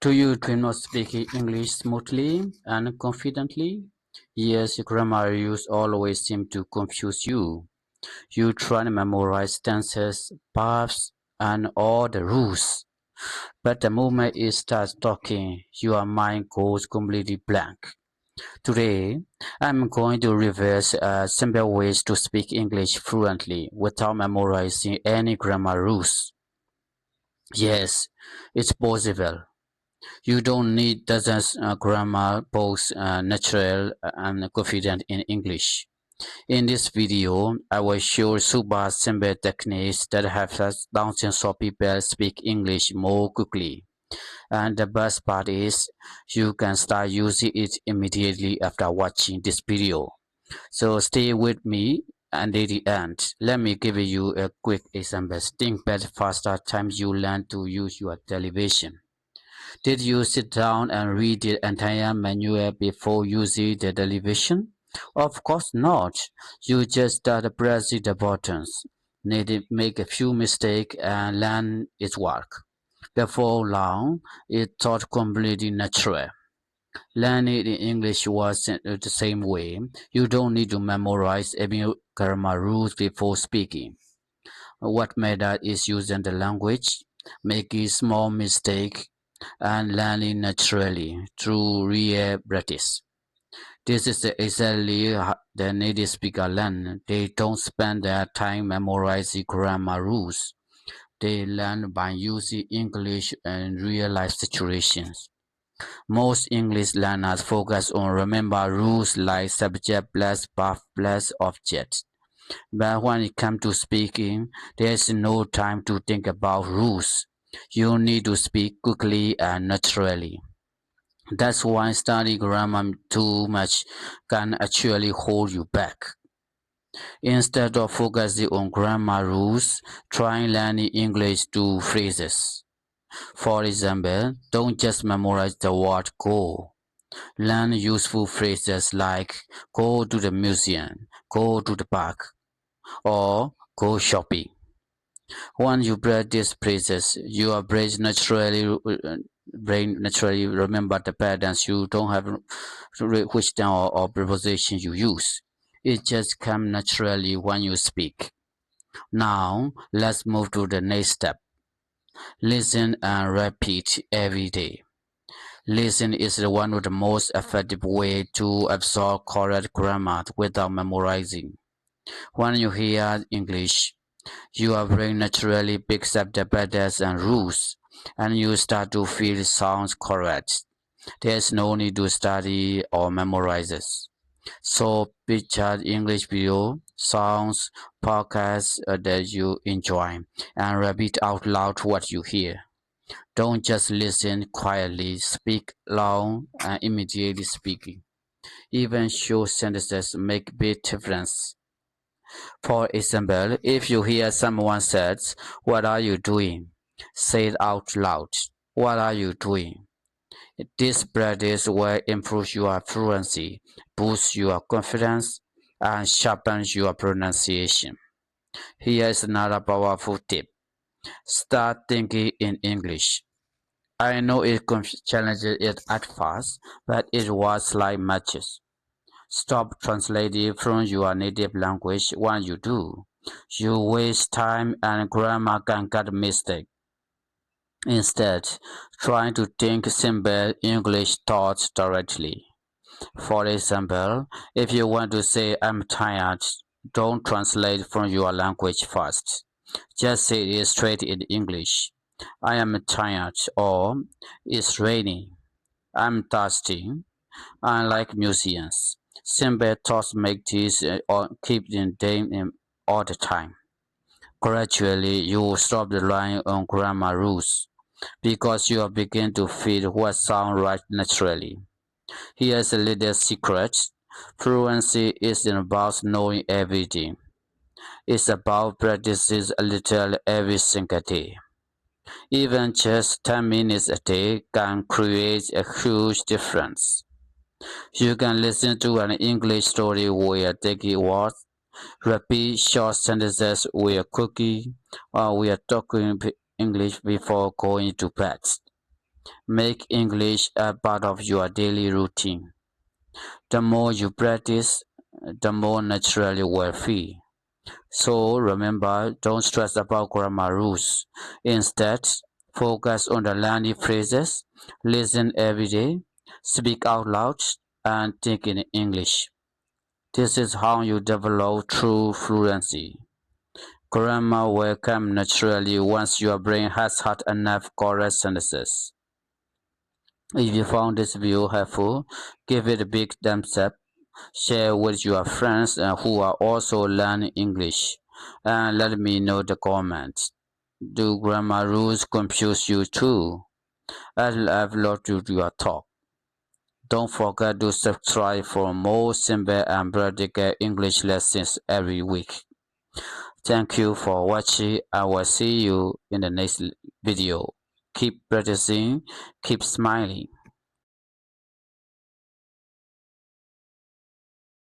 Do you dream of speaking English smoothly and confidently? Yes, grammar rules always seem to confuse you. You try to memorize tenses, verbs, and all the rules. But the moment it starts talking, your mind goes completely blank. Today, I'm going to reverse simple ways to speak English fluently without memorizing any grammar rules. Yes, it's possible. You don't need dozens grammar books natural and confident in English. In this video, I will show super simple techniques that have thousands of people speak English more quickly. And the best part is, you can start using it immediately after watching this video. So stay with me until the end. Let me give you a quick example. Think back faster times you learn to use your television. Did you sit down and read the entire manual before using the television? Of course not. You just start pressing the buttons. Need to make a few mistakes and learn its work. Before long, it thought completely natural. Learning in English was the same way. You don't need to memorize every grammar rules before speaking. What matters is using the language, making small mistakes, and learning naturally through real practice. This is exactly how the native speaker learn. They don't spend their time memorizing grammar rules. They learn by using English in real life situations. Most English learners focus on remember rules like subject plus verb plus object. But when it comes to speaking, there's no time to think about rules. You need to speak quickly and naturally. That's why studying grammar too much can actually hold you back. Instead of focusing on grammar rules, try learning English through phrases. For example, don't just memorize the word go. Learn useful phrases like go to the museum, go to the park, or go shopping. Once you practice phrases, your brain naturally remember the patterns. You don't have to which down or preposition you use. It just comes naturally when you speak. Now let's move to the next step. Listen and repeat every day. Listen is one of the most effective way to absorb correct grammar without memorizing. When you hear English, your brain naturally picks up the patterns and rules, and you start to feel it sounds correct. There's no need to study or memorize it. So picture English video, songs, podcasts that you enjoy, and repeat out loud what you hear. Don't just listen quietly, speak loud and immediately speaking. Even short sentences make big difference. For example, if you hear someone says, "What are you doing?" Say it out loud. What are you doing? This practice will improve your fluency, boost your confidence, and sharpen your pronunciation. Here is another powerful tip. Start thinking in English. I know it challenges it at first, but it works like matches. Stop translating from your native language when you do. You waste time and grammar can get mistakes. Instead, try to think simple English thoughts directly. For example, if you want to say "I'm tired," don't translate from your language first. Just say it straight in English. "I am tired," or "It's raining." "I'm thirsty." "I like museums." Simple thoughts make this or keep them in all the time. Gradually, you will stop relying on grammar rules because you will begin to feel what sounds right naturally. Here's a little secret. Fluency isn't about knowing everything. It's about practicing a little every single day. Even just 10 minutes a day can create a huge difference. You can listen to an English story while taking walks, repeat short sentences while cooking, or while talking English before going to bed. Make English a part of your daily routine. The more you practice, the more naturally you will feel. So remember, don't stress about grammar rules. Instead, focus on the learning phrases, listen every day, speak out loud, and think in English. This is how you develop true fluency. Grammar will come naturally once your brain has had enough correct sentences. If you found this video helpful, give it a big thumbs up. Share with your friends who are also learning English, and let me know the comments. Do grammar rules confuse you too? I'd love to do your talk. Don't forget to subscribe for more simple and practical English lessons every week. Thank you for watching. I will see you in the next video. Keep practicing, keep smiling.